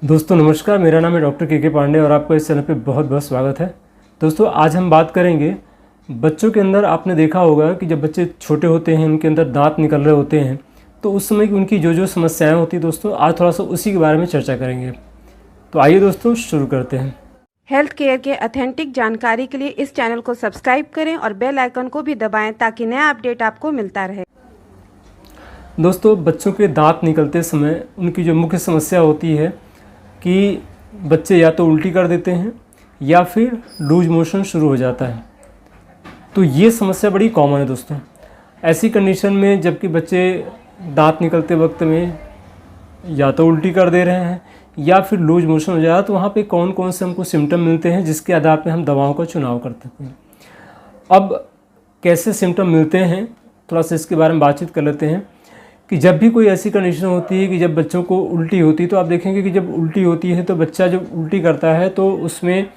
दोस्तों नमस्कार, मेरा नाम है डॉक्टर के पांडे और आपका इस चैनल पे बहुत बहुत स्वागत है। दोस्तों आज हम बात करेंगे बच्चों के अंदर। आपने देखा होगा कि जब बच्चे छोटे होते हैं उनके अंदर दांत निकल रहे होते हैं तो उस समय की उनकी जो जो समस्याएं होती हैं दोस्तों, आज थोड़ा सा उसी के बारे में चर्चा करेंगे। तो आइए दोस्तों शुरू करते हैं। हेल्थ केयर के ऑथेंटिक जानकारी के लिए इस चैनल को सब्सक्राइब करें और बेल आइकन को भी दबाएं ताकि नया अपडेट आपको मिलता रहे। दोस्तों बच्चों के दांत निकलते समय उनकी जो मुख्य समस्या होती है कि बच्चे या तो उल्टी कर देते हैं या फिर लूज मोशन शुरू हो जाता है। तो ये समस्या बड़ी कॉमन है दोस्तों। ऐसी कंडीशन में जबकि बच्चे दांत निकलते वक्त में या तो उल्टी कर दे रहे हैं या फिर लूज मोशन हो जा रहा है, तो वहाँ पे कौन कौन से हमको सिम्टम मिलते हैं जिसके आधार पे हम दवाओं का चुनाव करते हैं। अब कैसे सिम्टम मिलते हैं थोड़ा सा इसके बारे में बातचीत कर लेते हैं। कि जब भी कोई ऐसी कंडीशन होती है कि जब बच्चों को उल्टी होती है, तो आप देखेंगे कि जब उल्टी होती है तो बच्चा जब उल्टी करता है तो उसमें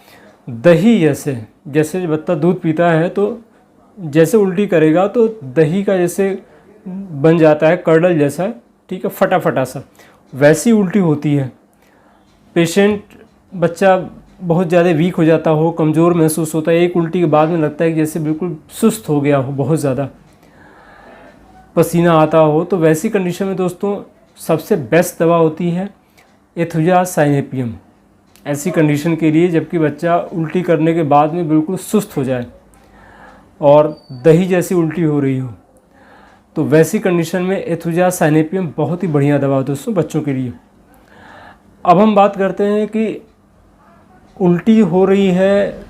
दही जैसे बच्चा दूध पीता है तो जैसे उल्टी करेगा तो दही का जैसे बन जाता है कर्डल जैसा, ठीक है, फटा सा, वैसी उल्टी होती है। पेशेंट बच्चा बहुत ज़्यादा वीक हो जाता हो, कमज़ोर महसूस होता है, एक उल्टी के बाद में लगता है कि जैसे बिल्कुल सुस्त हो गया हो, बहुत ज़्यादा पसीना आता हो। तो वैसी कंडीशन में दोस्तों सबसे बेस्ट दवा होती है एथुजासाइनेपियम। ऐसी कंडीशन के लिए जबकि बच्चा उल्टी करने के बाद में बिल्कुल सुस्त हो जाए और दही जैसी उल्टी हो रही हो, तो वैसी कंडीशन में एथुजासाइनेपियम बहुत ही बढ़िया दवा है दोस्तों बच्चों के लिए। अब हम बात करते हैं कि उल्टी हो रही है,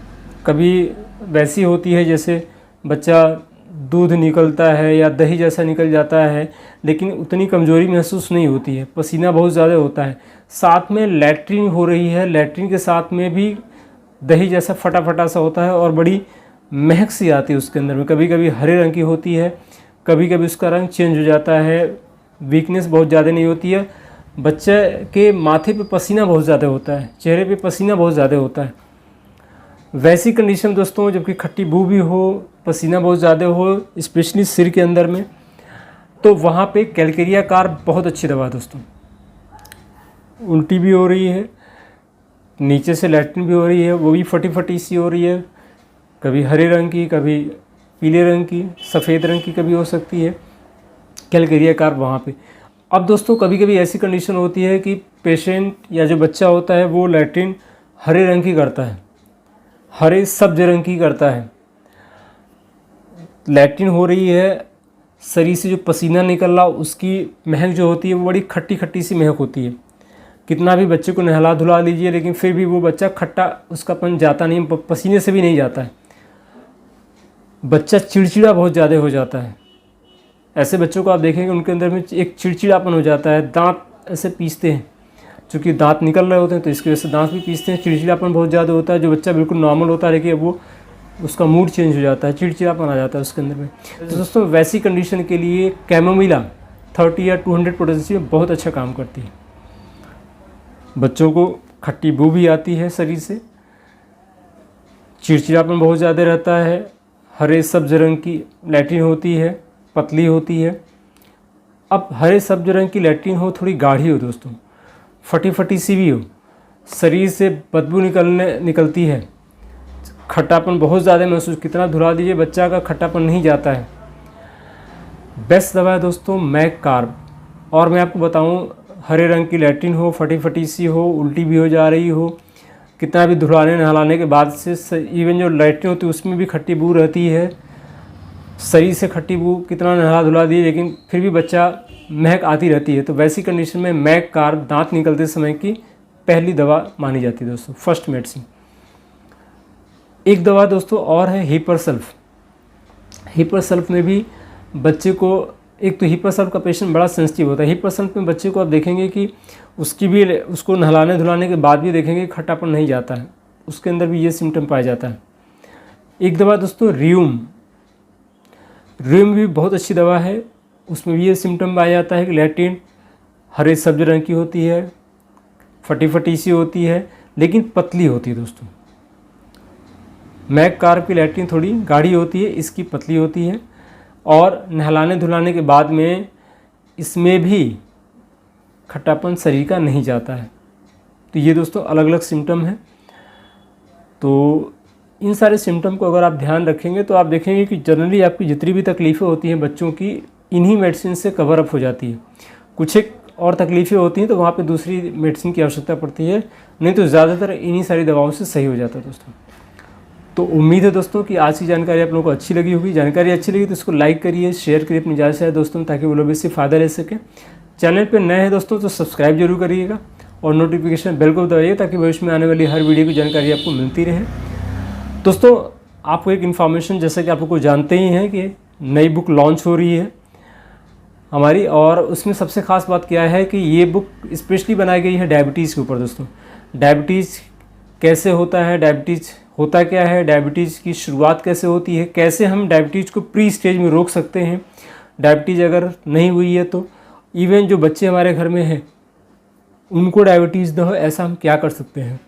कभी वैसी होती है जैसे बच्चा दूध निकलता है या दही जैसा निकल जाता है लेकिन उतनी कमज़ोरी महसूस नहीं होती है, पसीना बहुत ज़्यादा होता है, साथ में लैट्रिन हो रही है, लैट्रिन के साथ में भी दही जैसा फटा सा होता है और बड़ी महक सी आती है उसके अंदर में। कभी कभी हरे रंग की होती है, कभी कभी उसका रंग चेंज हो जाता है, वीकनेस बहुत ज़्यादा नहीं होती है, बच्चे के माथे पे पसीना बहुत ज़्यादा होता है, चेहरे पे पसीना बहुत ज़्यादा होता है। वैसी कंडीशन दोस्तों जबकि खट्टी बू भी हो, पसीना बहुत ज़्यादा हो, स्पेशली सिर के अंदर में, तो वहाँ पे कैलकेरिया कार्ब बहुत अच्छी दवा है दोस्तों। उल्टी भी हो रही है, नीचे से लैट्रिन भी हो रही है, वो भी फटी सी हो रही है, कभी हरे रंग की, कभी पीले रंग की, सफ़ेद रंग की कभी हो सकती है कैलकेरिया कार्ब वहाँ पे। अब दोस्तों कभी कभी ऐसी कंडीशन होती है कि पेशेंट या जो बच्चा होता है वो लैट्रिन हरे रंग की करता है, हरे सब्ज रंग की करता है, लैट्रिन हो रही है, शरीर से जो पसीना निकल रहा उसकी महक जो होती है वो बड़ी खट्टी सी महक होती है। कितना भी बच्चे को नहला धुला लीजिए लेकिन फिर भी वो बच्चा खट्टा उसकापन जाता नहीं, पसीने से भी नहीं जाता है। बच्चा चिड़चिड़ा बहुत ज़्यादा हो जाता है। ऐसे बच्चों को आप देखेंगे उनके अंदर में एक चिड़चिड़ापन हो जाता है, दांत ऐसे पीसते हैं, चूँकि दांत निकल रहे होते हैं तो इसकी वजह से दांत भी पीसते हैं, चिड़चिड़ापन बहुत ज़्यादा होता है। जो बच्चा बिल्कुल नॉर्मल होता है लेकिन वो उसका मूड चेंज हो जाता है, चिड़चिड़ापन आ जाता है उसके अंदर में। तो दोस्तों वैसी कंडीशन के लिए कैमोमिला 30 या 200 पोटेंशियम बहुत अच्छा काम करती है। बच्चों को खट्टी बू भी आती है, शरीर से चिड़चिड़ापन बहुत ज़्यादा रहता है, हरे सब्ज रंग की लैट्रिन होती है, पतली होती है। अब हरे सब्ज रंग की लैट्रिन हो, थोड़ी गाढ़ी हो दोस्तों, फटी सी भी हो, शरीर से बदबू निकलती है, खट्टापन बहुत ज़्यादा महसूस, कितना धुला दीजिए बच्चा का खट्टापन नहीं जाता है। बेस्ट दवा है दोस्तों मैक कार्ब। और मैं आपको बताऊं, हरे रंग की लैट्रिन हो, फटी सी हो, उल्टी भी हो जा रही हो, कितना भी धुलाने नहलाने के बाद से इवन जो लैट्रिन होती है उसमें भी खट्टी बू रहती है, शरीर से खट्टी बू, कितना नहला धुला दिए लेकिन फिर भी बच्चा महक आती रहती है। तो वैसी कंडीशन में मैक कार्ब दांत निकलते समय की पहली दवा मानी जाती है दोस्तों, फर्स्ट मेडिसिन। एक दवा दोस्तों और है हिपरसल्फ। हिपरसल्फ में भी बच्चे को, एक तो हिपरसल्फ का पेशेंट बड़ा सेंसिटिव होता है, हिपरसल्फ में बच्चे को आप देखेंगे कि उसको नहलाने धुलाने के बाद भी देखेंगे खट्टापन नहीं जाता है, उसके अंदर भी ये सिम्टम पाया जाता है। एक दवा दोस्तों रियूम भी बहुत अच्छी दवा है, उसमें भी ये सिम्टम पाया जाता है कि लैट्रिन हरे सब्ज रंग की होती है, फटी सी होती है लेकिन पतली होती है दोस्तों। मैक कार्ब की लैट्रिन थोड़ी गाढ़ी होती है, इसकी पतली होती है और नहलाने धुलाने के बाद में इसमें भी खट्टापन शरीर का नहीं जाता है। तो ये दोस्तों अलग अलग सिम्टम हैं। तो इन सारे सिम्टम को अगर आप ध्यान रखेंगे तो आप देखेंगे कि जनरली आपकी जितनी भी तकलीफ़ें होती हैं बच्चों की, इन्हीं मेडिसिन से कवर अप हो जाती है। कुछ एक और तकलीफ़ें होती हैं तो वहाँ पे दूसरी मेडिसिन की आवश्यकता पड़ती है, नहीं तो ज़्यादातर इन्हीं सारी दवाओं से सही हो जाता है दोस्तों। तो उम्मीद है दोस्तों कि आज की जानकारी आप लोगों को अच्छी लगी होगी। जानकारी अच्छी लगी तो इसको लाइक करिए, शेयर करिए अपनी ज़्यादा से ज़्यादा दोस्तों, ताकि वो लोग इससे फ़ायदा ले सकें। चैनल पर नए हैं दोस्तों तो सब्सक्राइब जरूर करिएगा और नोटिफिकेशन बेल को दबाइए, ताकि भविष्य में आने वाली हर वीडियो की जानकारी आपको मिलती रहे। दोस्तों आपको एक इन्फॉर्मेशन, जैसा कि आप लोग को जानते ही हैं कि नई बुक लॉन्च हो रही है हमारी, और उसमें सबसे ख़ास बात क्या है कि ये बुक स्पेशली बनाई गई है डायबिटीज़ के ऊपर दोस्तों। डायबिटीज़ कैसे होता है, डायबिटीज़ होता क्या है, डायबिटीज़ की शुरुआत कैसे होती है, कैसे हम डायबिटीज़ को प्री स्टेज में रोक सकते हैं, डायबिटीज़ अगर नहीं हुई है तो इवन जो बच्चे हमारे घर में हैं उनको डायबिटीज़ ना हो, ऐसा हम क्या कर सकते हैं।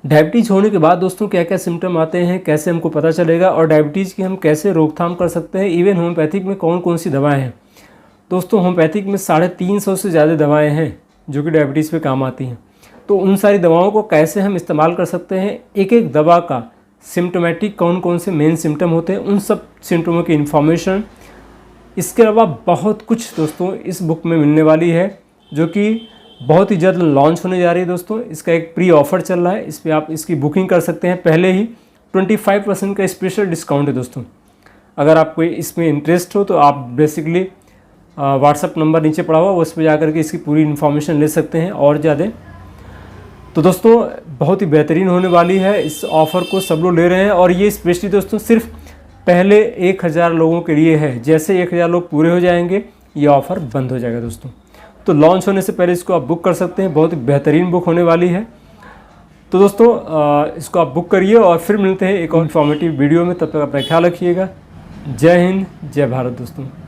डायबिटीज़ होने के बाद दोस्तों क्या क्या सिम्टम आते हैं, कैसे हमको पता चलेगा, और डायबिटीज़ की हम कैसे रोकथाम कर सकते हैं। इवन होम्योपैथिक में कौन कौन सी दवाएं हैं दोस्तों। होम्योपैथिक में 350 से ज़्यादा दवाएं हैं जो कि डायबिटीज़ पे काम आती हैं। तो उन सारी दवाओं को कैसे हम इस्तेमाल कर सकते हैं, एक एक दवा का सिम्टोमेटिक कौन कौन से मेन सिम्टम होते हैं, उन सब सिम्टमों की इन्फॉर्मेशन, इसके अलावा बहुत कुछ दोस्तों इस बुक में मिलने वाली है, जो कि बहुत ही जल्द लॉन्च होने जा रही है दोस्तों। इसका एक प्री ऑफ़र चल रहा है, इस पर आप इसकी बुकिंग कर सकते हैं। पहले ही 25% का स्पेशल डिस्काउंट है दोस्तों। अगर आपको इसमें इंटरेस्ट हो तो आप बेसिकली व्हाट्सअप नंबर नीचे पड़ा हुआ, उस पर जाकर के इसकी पूरी इन्फॉर्मेशन ले सकते हैं और ज़्यादा। तो दोस्तों बहुत ही बेहतरीन होने वाली है, इस ऑफ़र को सब लोग ले रहे हैं, और ये स्पेशली दोस्तों सिर्फ पहले 1000 लोगों के लिए है। जैसे 1000 लोग पूरे हो जाएंगे ये ऑफ़र बंद हो जाएगा दोस्तों। तो लॉन्च होने से पहले इसको आप बुक कर सकते हैं, बहुत ही बेहतरीन बुक होने वाली है। तो दोस्तों इसको आप बुक करिए और फिर मिलते हैं एक और इन्फॉर्मेटिव वीडियो में। तब तक अपना ख्याल रखिएगा। जय हिंद, जय भारत दोस्तों।